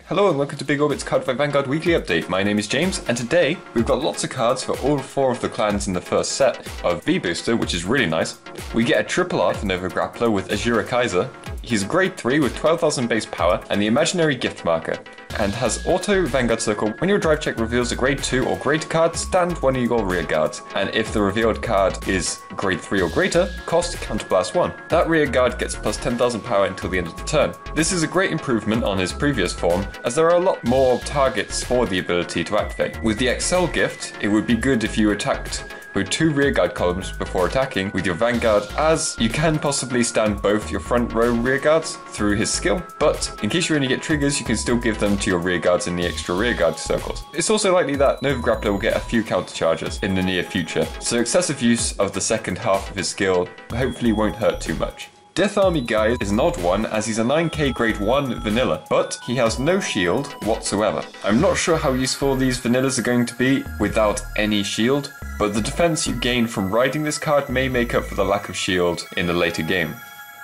Hello and welcome to Big Orbit's Cardfight Vanguard weekly update. My name is James, and today we've got lots of cards for all 4 of the clans in the first set of V-Booster, which is really nice. We get a triple R for Nova Grappler with Azura Kaiser. He's grade 3 with 12,000 base power and the imaginary gift marker, and has auto Vanguard Circle. When your drive check reveals a grade 2 or greater card, stand one of your rear guards, and if the revealed card is grade 3 or greater, cost Counterblast 1. That rear guard gets plus 10,000 power until the end of the turn. This is a great improvement on his previous form, as there are a lot more targets for the ability to activate. With the Excel gift, it would be good if you attacked with 2 rearguard columns before attacking with your Vanguard, as you can possibly stand both your front row rearguards through his skill, but in case you only get triggers, you can still give them to your rearguards in the extra rearguard circles. It's also likely that Nova Grappler will get a few counter charges in the near future, so excessive use of the second half of his skill hopefully won't hurt too much. Death Army Guy is an odd one, as he's a 9k grade 1 vanilla, but he has no shield whatsoever. I'm not sure how useful these vanillas are going to be without any shield, but the defense you gain from riding this card may make up for the lack of shield in the later game.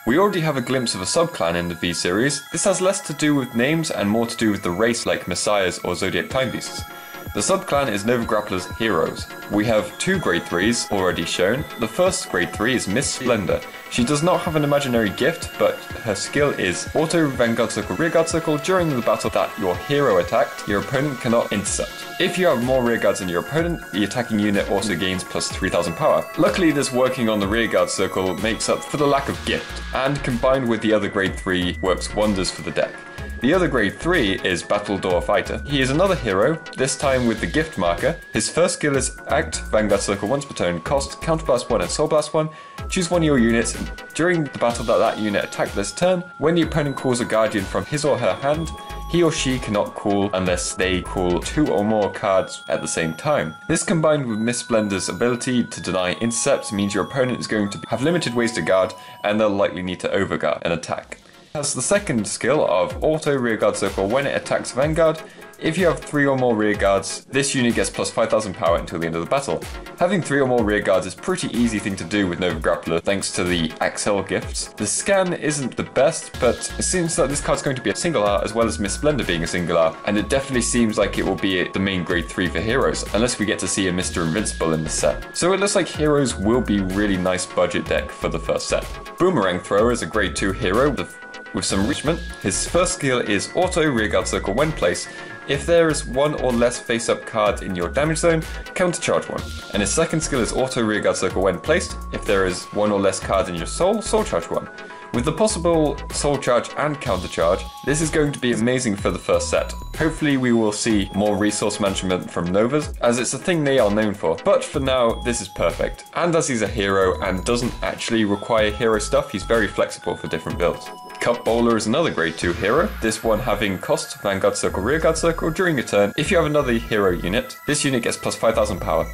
We already have a glimpse of a sub-clan in the V-Series. This has less to do with names and more to do with the race, like Messiahs or Zodiac Time Beasts. The sub-clan is Nova Grappler's Heroes. We have 2 grade 3s already shown. The first grade 3 is Miss Slender. She does not have an imaginary gift, but her skill is auto Vanguard Circle, Rearguard Circle. During the battle that your hero attacked, your opponent cannot intercept. If you have more rearguards than your opponent, the attacking unit also gains plus 3,000 power. Luckily, this working on the Rearguard Circle makes up for the lack of gift, and combined with the other grade 3 works wonders for the deck. The other grade 3 is Battledore Fighter. He is another hero, this time with the gift marker. His first skill is Act Vanguard Circle once per turn, cost Counterblast 1 and Soul Blast 1. Choose one of your units, and during the battle that unit attacked this turn, when the opponent calls a Guardian from his or her hand, he or she cannot call unless they call 2 or more cards at the same time. This combined with Miss Splender's ability to deny intercepts means your opponent is going to have limited ways to guard, and they'll likely need to overguard and attack. Has the second skill of auto rearguard circle when it attacks Vanguard. If you have 3 or more rearguards, this unit gets plus 5,000 power until the end of the battle. Having 3 or more rearguards is a pretty easy thing to do with Nova Grappler thanks to the Axel gifts. The scan isn't the best, but it seems that this card's going to be a single R as well as Miss Splendor being a single R, and it definitely seems like it will be the main grade 3 for heroes, unless we get to see a Mr. Invincible in the set. So it looks like heroes will be really nice budget deck for the first set. Boomerang Thrower is a grade 2 hero with some enrichment. His first skill is auto rearguard circle when placed. If there is 1 or less face-up cards in your damage zone, countercharge 1. And his second skill is auto rearguard circle when placed. If there is 1 or less cards in your soul charge 1. With the possible soul charge and countercharge, this is going to be amazing for the first set. Hopefully we will see more resource management from Novas, as it's a thing they are known for. But for now, this is perfect. And as he's a hero and doesn't actually require hero stuff, he's very flexible for different builds. Cup Bowler is another grade 2 hero, this one having cost Vanguard Circle, Rearguard Circle during a turn. If you have another hero unit, this unit gets plus 5,000 power.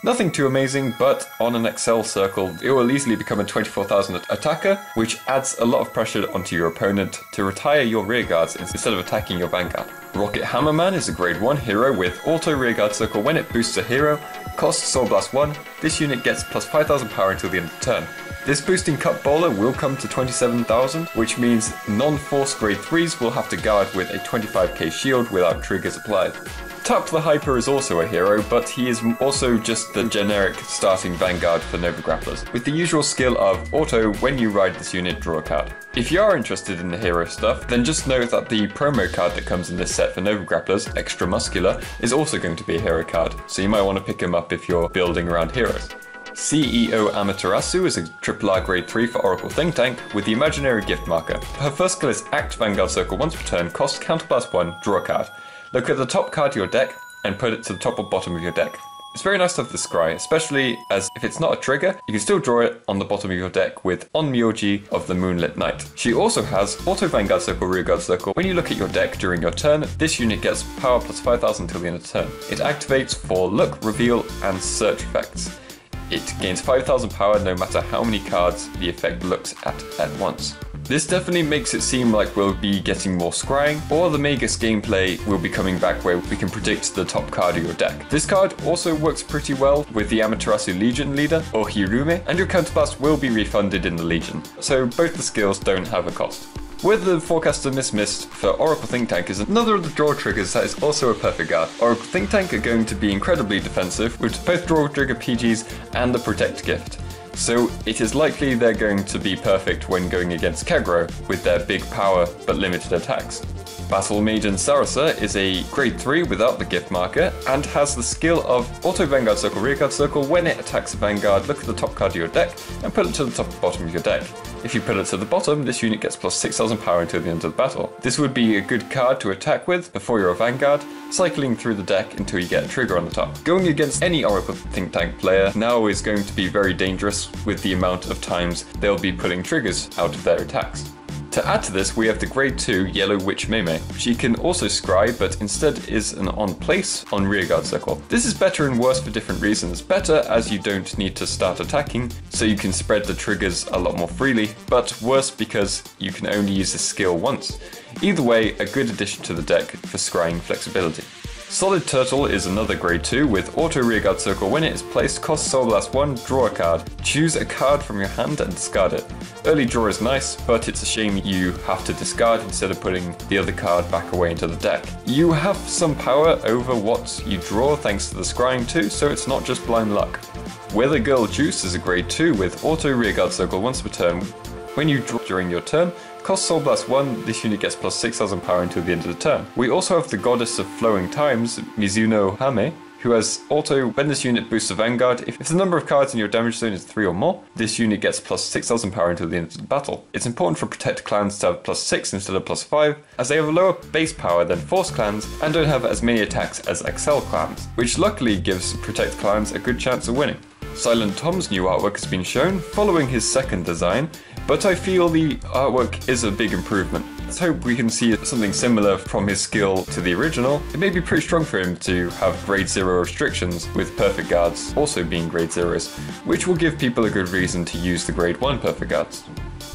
Nothing too amazing, but on an Excel circle, it will easily become a 24,000 attacker, which adds a lot of pressure onto your opponent to retire your rearguards instead of attacking your Vanguard. Rocket Hammerman is a grade 1 hero with auto rearguard circle when it boosts a hero, cost Soul Blast 1. This unit gets plus 5,000 power until the end of the turn. This boosting Cup Bowler will come to 27,000, which means non-force grade 3s will have to guard with a 25k shield without triggers applied. Tap the Hyper is also a hero, but he is also just the generic starting Vanguard for Nova Grapplers, with the usual skill of auto when you ride this unit, draw a card. If you are interested in the hero stuff, then just note that the promo card that comes in this set for Nova Grapplers, Extra Muscular, is also going to be a hero card, so you might want to pick him up if you're building around heroes. CEO Amaterasu is a triple R grade 3 for Oracle Think Tank with the imaginary gift marker. Her first skill is Act Vanguard Circle once per turn, cost Counterblast 1, draw a card. Look at the top card of your deck and put it to the top or bottom of your deck. It's very nice to have this scry, especially as if it's not a trigger, you can still draw it on the bottom of your deck with On Myoji of the Moonlit Night. She also has Auto Vanguard Circle, Rearguard Circle. When you look at your deck during your turn, this unit gets power plus 5,000 until the end of the turn. It activates for Look, Reveal, and Search effects. It gains 5,000 power no matter how many cards the effect looks at once. This definitely makes it seem like we'll be getting more scrying, or the Magus gameplay will be coming back where we can predict the top card of your deck. This card also works pretty well with the Amaterasu Legion leader, or Hirume, and your counterblast will be refunded in the Legion, so both the skills don't have a cost. Weather the Forecaster Miss Mist for Oracle Think Tank is another of the draw triggers that is also a perfect guard. Oracle Think Tank are going to be incredibly defensive with both draw trigger PGs and the Protect gift. So it is likely they're going to be perfect when going against Kagura with their big power but limited attacks. Battle Maiden Sarasa is a grade 3 without the gift marker and has the skill of Auto Vanguard Circle, Rearguard Circle. When it attacks a Vanguard, look at the top card of your deck and put it to the top or bottom of your deck. If you put it to the bottom, this unit gets plus 6,000 power until the end of the battle. This would be a good card to attack with before you're a Vanguard, cycling through the deck until you get a trigger on the top. Going against any Oracle Think Tank player now is going to be very dangerous with the amount of times they'll be pulling triggers out of their attacks. To add to this, we have the grade 2 Yellow Witch Meme. She can also scry, but instead is an on place on Rearguard Circle. This is better and worse for different reasons. Better as you don't need to start attacking, so you can spread the triggers a lot more freely, but worse because you can only use this skill once. Either way, a good addition to the deck for scrying flexibility. Solid Turtle is another grade 2 with Auto Rearguard Circle. When it is placed, cost Soul Blast 1, draw a card. Choose a card from your hand and discard it. Early draw is nice, but it's a shame you have to discard instead of putting the other card back away into the deck. You have some power over what you draw thanks to the scrying too, so it's not just blind luck. Weather Girl Juice is a grade 2 with Auto Rearguard Circle once per turn. When you draw during your turn, cost Soul Blast 1, this unit gets plus 6,000 power until the end of the turn. We also have the Goddess of Flowing Times, Mizuno Hame, who has auto when this unit boosts a Vanguard. If the number of cards in your damage zone is 3 or more, this unit gets plus 6,000 power until the end of the battle. It's important for Protect clans to have plus 6 instead of plus 5, as they have a lower base power than Force clans and don't have as many attacks as Excel clans, which luckily gives Protect clans a good chance of winning. Silent Tom's new artwork has been shown, following his second design, but I feel the artwork is a big improvement. Let's hope we can see something similar from his skill to the original. It may be pretty strong for him to have grade 0 restrictions, with perfect guards also being grade 0s, which will give people a good reason to use the grade 1 perfect guards.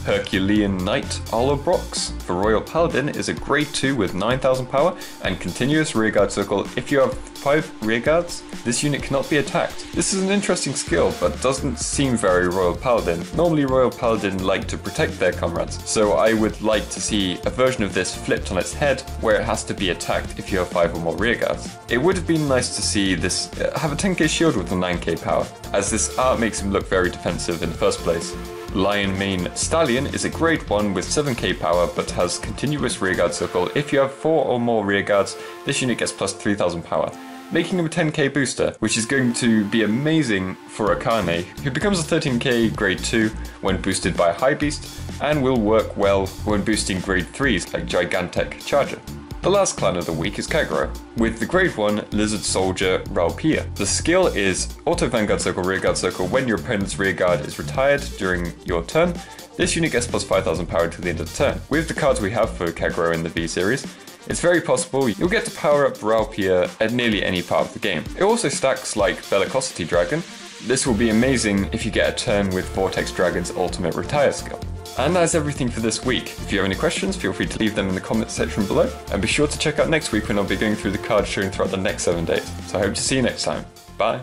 Herculean Knight Olobrox for Royal Paladin is a grade 2 with 9,000 power and continuous rearguard circle. If you have 5 rearguards, this unit cannot be attacked. This is an interesting skill, but doesn't seem very Royal Paladin. Normally Royal Paladin like to protect their comrades, so I would like to see a version of this flipped on its head, where it has to be attacked if you have 5 or more rearguards. It would have been nice to see this have a 10k shield with a 9k power, as this art makes him look very defensive in the first place. Lion Mane Stallion is a grade 1 with 7k power but has continuous rearguard circle. If you have 4 or more rearguards, this unit gets plus 3,000 power, making him a 10k booster, which is going to be amazing for Akane, who becomes a 13k grade 2 when boosted by High Beast, and will work well when boosting grade 3s like Gigantic Charger. The last clan of the week is Kagura, with the grade 1 Lizard Soldier Raupia. The skill is Auto Vanguard Circle, Rearguard Circle. When your opponent's rearguard is retired during your turn, this unit gets plus 5,000 power until the end of the turn. With the cards we have for Kagura in the V series, it's very possible you'll get to power up Raupia at nearly any part of the game. It also stacks like Bellicosity Dragon. This will be amazing if you get a turn with Vortex Dragon's ultimate retire skill. And that's everything for this week. If you have any questions, feel free to leave them in the comment section below. And be sure to check out next week when I'll be going through the cards shown throughout the next 7 days. So I hope to see you next time. Bye.